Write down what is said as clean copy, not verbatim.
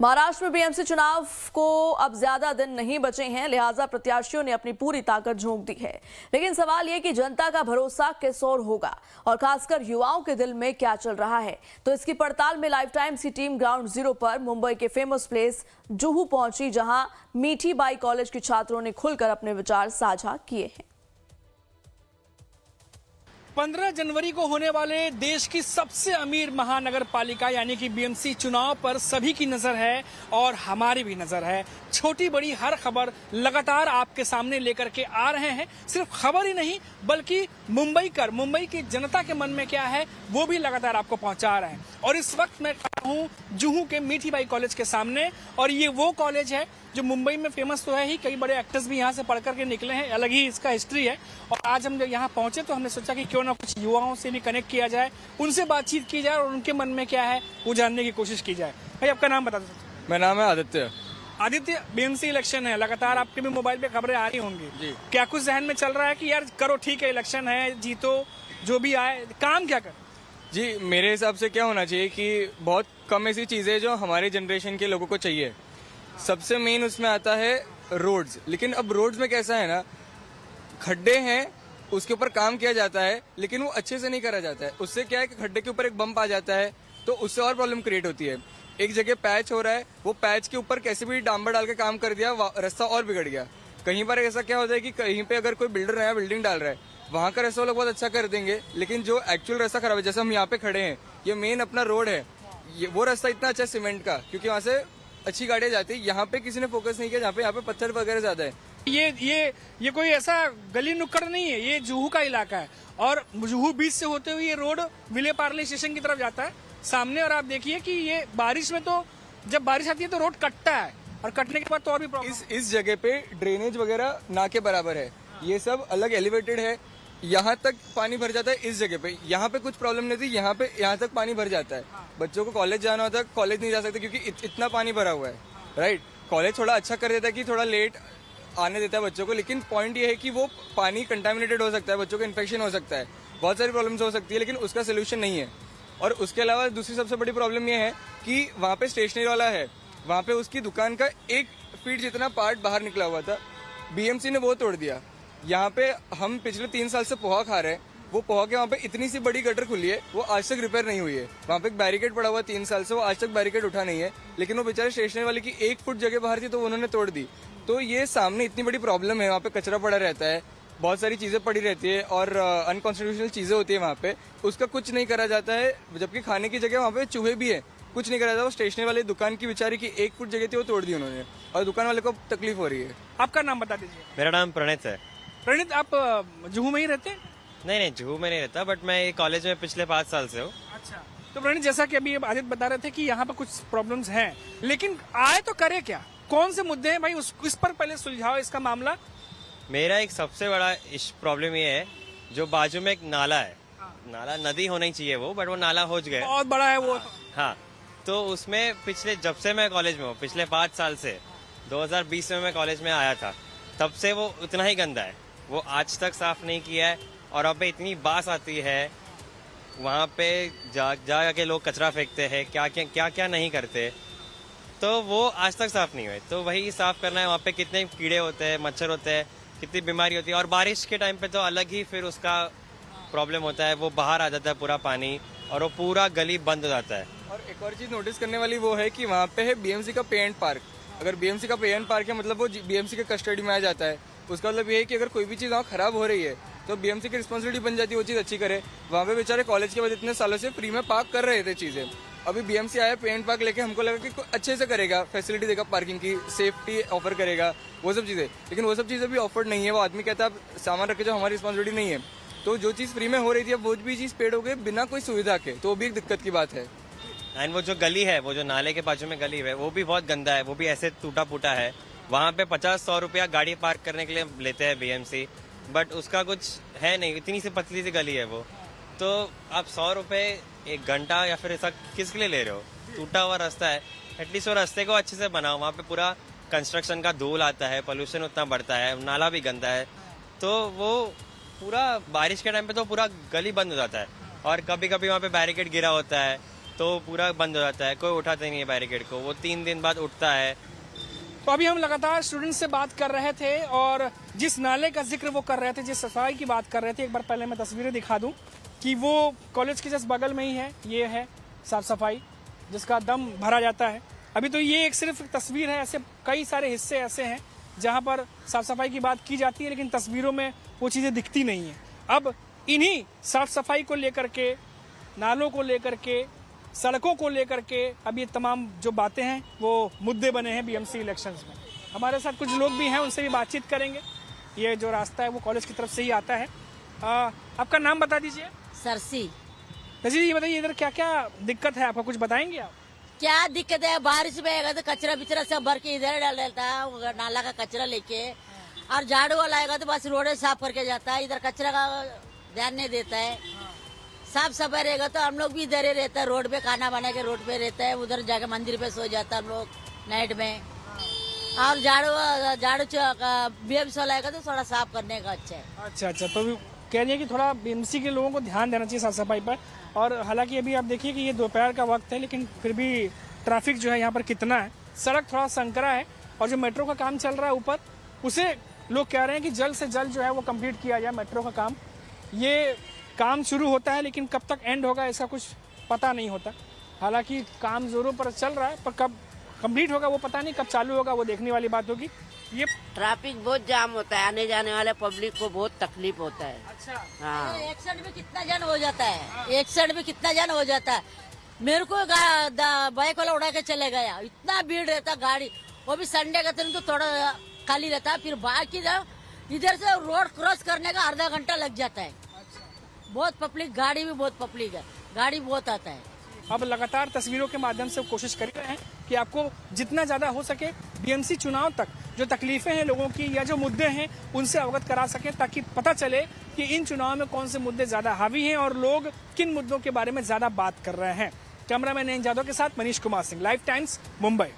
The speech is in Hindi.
महाराष्ट्र में बीएमसी चुनाव को अब ज्यादा दिन नहीं बचे हैं, लिहाजा प्रत्याशियों ने अपनी पूरी ताकत झोंक दी है। लेकिन सवाल यह कि जनता का भरोसा किस ओर होगा और खासकर युवाओं के दिल में क्या चल रहा है। तो इसकी पड़ताल में लाइफ टाइम्स की टीम ग्राउंड जीरो पर मुंबई के फेमस प्लेस जुहू पहुंची, जहां मीठीबाई कॉलेज के छात्रों ने खुलकर अपने विचार साझा किए हैं। 15 जनवरी को होने वाले देश की सबसे अमीर महानगर पालिका यानी कि बीएमसी चुनाव पर सभी की नजर है और हमारी भी नजर है। छोटी बड़ी हर खबर लगातार आपके सामने लेकर के आ रहे हैं। सिर्फ खबर ही नहीं बल्कि मुंबई की जनता के मन में क्या है वो भी लगातार आपको पहुंचा रहे हैं। और इस वक्त मैं खड़ा हूं जुहू के मीठीबाई कॉलेज के सामने, और ये वो कॉलेज है जो मुंबई में फेमस तो है ही, कई बड़े एक्टर्स भी यहाँ से पढ़ करके निकले हैं, अलग ही इसका हिस्ट्री है। और आज हम जब यहाँ पहुंचे तो हमने सोचा कि क्यों ना कुछ युवाओं से भी कनेक्ट किया जाए, उनसे बातचीत की जाए और उनके मन में क्या है वो जानने की कोशिश की जाए। भाई आपका नाम बता दो। मेरा नाम है आदित्य। आदित्य, बीएमसी इलेक्शन है, लगातार आपके भी मोबाइल पे खबरें आ रही होंगी जी। क्या कुछ जहन में चल रहा है कि यार करो ठीक है, इलेक्शन है, जीतो, जो भी आए, काम क्या कर? जी, मेरे हिसाब से क्या होना चाहिए कि बहुत कम ऐसी चीजें जो हमारे जनरेशन के लोगों को चाहिए। सबसे मेन उसमें आता है रोड्स। लेकिन अब रोड्स में कैसा है ना, खड्डे हैं, उसके ऊपर काम किया जाता है लेकिन वो अच्छे से नहीं करा जाता है। उससे क्या है कि खड्डे के ऊपर एक बम्प आ जाता है तो उससे और प्रॉब्लम क्रिएट होती है। एक जगह पैच हो रहा है, वो पैच के ऊपर कैसे भी डांबर डाल के काम कर दिया, रास्ता और बिगड़ गया। कहीं पर ऐसा क्या होता है कि कहीं पे अगर कोई बिल्डर नया बिल्डिंग डाल रहा है, वहां का रास्ता लोग बहुत अच्छा कर देंगे, लेकिन जो एक्चुअल रास्ता खराब है, जैसे हम यहाँ पे खड़े हैं, ये मेन अपना रोड है, वो रास्ता इतना अच्छा है सीमेंट का, क्योंकि वहां से अच्छी गाड़ियां जाती है। यहाँ पे किसी ने फोकस नहीं किया, जहाँ पे यहाँ पे पत्थर वगैरह ज्यादा है। ये कोई ऐसा गली नुक्कड़ नहीं है, ये जुहू का इलाका है और जुहू बीच से होते हुए ये रोड विले पार्ले स्टेशन की तरफ जाता है सामने। और आप देखिए कि ये बारिश में, तो जब बारिश आती है तो रोड कटता है और कटने के बाद तो और भी प्रॉब्लम। इस जगह पे ड्रेनेज वगैरह ना के बराबर है, ये सब अलग एलिवेटेड है, यहाँ तक पानी भर जाता है। इस जगह पे यहाँ पे कुछ प्रॉब्लम नहीं थी, यहाँ तक पानी भर जाता है। बच्चों को कॉलेज जाना होता है, कॉलेज नहीं जा सकते क्योंकि इतना पानी भरा हुआ है। राइट, कॉलेज थोड़ा अच्छा कर देता है कि थोड़ा लेट आने देता है बच्चों को, लेकिन पॉइंट ये है कि वो पानी कंटामिनेटेड हो सकता है, बच्चों को इन्फेक्शन हो सकता है, बहुत सारी प्रॉब्लम्स हो सकती है, लेकिन उसका सोल्यूशन नहीं है। और उसके अलावा दूसरी सबसे बड़ी प्रॉब्लम ये है कि वहाँ पे स्टेशनरी वाला है, वहाँ पे उसकी दुकान का 1 फीट जितना पार्ट बाहर निकला हुआ था, बीएमसी ने वो तोड़ दिया। यहाँ पे हम पिछले 3 साल से पोहा खा रहे हैं, वो पोहा के वहाँ पे इतनी सी बड़ी गटर खुली है, वो आज तक रिपेयर नहीं हुई है। वहाँ पे एक बैरिकेड पड़ा हुआ 3 साल से, वो आज तक बैरिकेड उठा नहीं है, लेकिन वो बेचारे स्टेशनरी वाले की 1 फुट जगह बाहर थी तो उन्होंने तोड़ दी। तो ये सामने इतनी बड़ी प्रॉब्लम है, वहाँ पे कचरा पड़ा रहता है, बहुत सारी चीजें पड़ी रहती है और अनकॉन्स्टिट्यूशनल चीजें होती है वहाँ पे, उसका कुछ नहीं करा जाता है। जबकि खाने की जगह वहाँ पे चूहे भी है, कुछ नहीं करा जाता। वो स्टेशनरी वाले दुकान की बेचारी की 1 फुट जगह थी, वो तोड़ दी उन्होंने, और दुकान वाले को तकलीफ हो रही है। आपका नाम बता दीजिए। मेरा नाम प्रणीत है। प्रणीत, आप जुहू में ही रहते हैं? नहीं, जुहू में नहीं रहता, बट मैं ये कॉलेज में पिछले 5 साल से हूँ। अच्छा, तो प्रणीत, जैसा कि अभी आदित्य बता रहे थे कि यहाँ पर कुछ प्रॉब्लम्स हैं, लेकिन आए तो करे क्या, कौन से मुद्दे हैं भाई, इस पर पहले सुलझाओ इसका मामला। मेरा एक सबसे बड़ा प्रॉब्लम ये है, जो बाजू में एक नाला है, नाला नदी होना ही चाहिए वो, बट वो नाला हो गया, बहुत बड़ा है वो। हाँ, तो उसमें पिछले, जब से मैं कॉलेज में हूँ, पिछले 5 साल से, 2020 में मैं कॉलेज में आया था, तब से वो उतना ही गंदा है, वो आज तक साफ नहीं किया है। और अब पे इतनी बास आती है, वहाँ पे जा के लोग कचरा फेंकते हैं, क्या नहीं करते, तो वो आज तक साफ नहीं हुए। तो वही साफ करना है। वहाँ पे कितने कीड़े होते हैं, मच्छर होते हैं, कितनी बीमारी होती है, और बारिश के टाइम पे तो अलग ही फिर उसका प्रॉब्लम होता है, वो बाहर आ जाता है पूरा पानी और वो पूरा गली बंद हो जाता है। और एक और चीज नोटिस करने वाली वो है कि वहाँ पे है बीएमसी का पे एंड पार्क। अगर बीएमसी का पे एंड पार्क है, मतलब वो बीएमसी के कस्टडी में आ जाता है। उसका मतलब ये है कि अगर कोई भी चीज़ वहाँ खराब हो रही है तो बीएमसी की रिस्पॉन्सिबिलिटी बन जाती है वो चीज़ अच्छी करे। वहाँ पे बेचारे कॉलेज के बाद इतने सालों से फ्री में पार्क कर रहे थे चीज़ें, अभी बीएमसी आया पे एंड पार्क लेके, हमको लगा कि अच्छे से करेगा, फैसिलिटी देगा, पार्किंग की सेफ्टी ऑफर करेगा, वो सब चीज़ें, लेकिन वो सब चीज़ें भी ऑफर्ड नहीं है। वो आदमी कहता है आप सामान रखे, जो हमारी रिस्पॉन्सिबिलिटी नहीं है। तो जो चीज़ फ्री में हो रही थी, अब वो भी चीज़ पेड हो गई बिना कोई सुविधा के, तो वो भी एक दिक्कत की बात है। एंड वो जो गली है, वो जो नाले के बाजू में गली है, वो भी बहुत गंदा है, वो भी ऐसे टूटा फूटा है। वहाँ पे 50-100 रुपया गाड़ी पार्क करने के लिए लेते हैं बीएमसी, बट उसका कुछ है नहीं, इतनी सी पतली सी गली है वो। तो आप 100 रुपये 1 घंटा या फिर ऐसा किसके लिए ले रहे हो? टूटा हुआ रास्ता है, एटलीस्ट वो रास्ते को अच्छे से बनाओ। वहाँ पे पूरा कंस्ट्रक्शन का धूल आता है, पोल्यूशन उतना बढ़ता है, नाला भी गंदा है, तो वो पूरा बारिश के टाइम पे तो पूरा गली बंद हो जाता है। और कभी कभी वहाँ पे बैरिकेड गिरा होता है, तो पूरा बंद हो जाता है, कोई उठाता ही नहीं है बैरिकेड को, वो 3 दिन बाद उठता है। तो अभी हम लगातार स्टूडेंट से बात कर रहे थे और जिस नाले का जिक्र वो कर रहे थे, जिस सफाई की बात कर रहे थे, एक बार पहले मैं तस्वीरें दिखा दूं कि वो कॉलेज के जस्ट बगल में ही है। ये है साफ सफाई जिसका दम भरा जाता है। अभी तो ये एक सिर्फ तस्वीर है, ऐसे कई सारे हिस्से ऐसे हैं जहां पर साफ सफाई की बात की जाती है लेकिन तस्वीरों में वो चीज़ें दिखती नहीं है। अब इन्हीं साफ सफाई को लेकर के, नालों को लेकर के, सड़कों को लेकर के अब ये तमाम जो बातें हैं वो मुद्दे बने हैं बीएमसी इलेक्शंस में। हमारे साथ कुछ लोग भी हैं, उनसे भी बातचीत करेंगे। ये जो रास्ता है वो कॉलेज की तरफ से ही आता है। आपका नाम बता दीजिए। सरसी। जी ये बताइए इधर क्या क्या दिक्कत है आपको, कुछ बताएंगे आप? क्या दिक्कत है, बारिश में आएगा तो कचरा बिचरा सब भर के इधर डाल देता है, नाला का कचरा लेके, और झाड़ू वाला आएगा तो बस रोड साफ करके जाता है, इधर कचरा का ध्यान नहीं देता है। साफ सफाई रहेगा तो हम लोग भी इधर ही रहता है, रोड पे खाना बना के रोड पे रहता है, उधर जाके मंदिर पे सो जाता है हम लोग नाइट में। और झाड़ू बीएमसी वाला आएगा तो थोड़ा साफ करने का अच्छा है। अच्छा, तो कह रही है कि थोड़ा बीएमसी के लोगों को ध्यान देना चाहिए साफ सफाई पर। और हालांकि अभी आप देखिए कि ये दोपहर का वक्त है लेकिन फिर भी ट्रैफिक जो है यहाँ पर कितना है। सड़क थोड़ा संकरा है और जो मेट्रो का काम चल रहा है ऊपर, उसे लोग कह रहे हैं कि जल्द से जल्द जो है वो कंप्लीट किया जाए मेट्रो का काम। ये काम शुरू होता है लेकिन कब तक एंड होगा इसका कुछ पता नहीं होता। हालांकि काम जोरों पर चल रहा है पर कब कंप्लीट होगा वो पता नहीं, कब चालू होगा वो देखने वाली बात होगी। ये ट्रैफिक बहुत जाम होता है, आने जाने वाले पब्लिक को बहुत तकलीफ होता है। अच्छा, हाँ, एक साइड में कितना जन हो जाता है, एक साइड में कितना जन हो जाता है। मेरे को बाइक वाला उड़ा के चले गया, इतना भीड़ रहता गाड़ी, वो भी संडे का दिन तो थोड़ा खाली रहता है। फिर बाकी इधर से रोड क्रॉस करने का आधा घंटा लग जाता है। बहुत पब्लिक, गाड़ी भी बहुत पब्लिक है, गाड़ी बहुत आता है। अब लगातार तस्वीरों के माध्यम से कोशिश कर रहे हैं कि आपको जितना ज़्यादा हो सके बीएमसी चुनाव तक जो तकलीफें हैं लोगों की या जो मुद्दे हैं उनसे अवगत करा सकें, ताकि पता चले कि इन चुनाव में कौन से मुद्दे ज़्यादा हावी हैं और लोग किन मुद्दों के बारे में ज़्यादा बात कर रहे हैं। कैमरामैन नयन जादव के साथ मनीष कुमार सिंह, लाइव टाइम्स, मुंबई।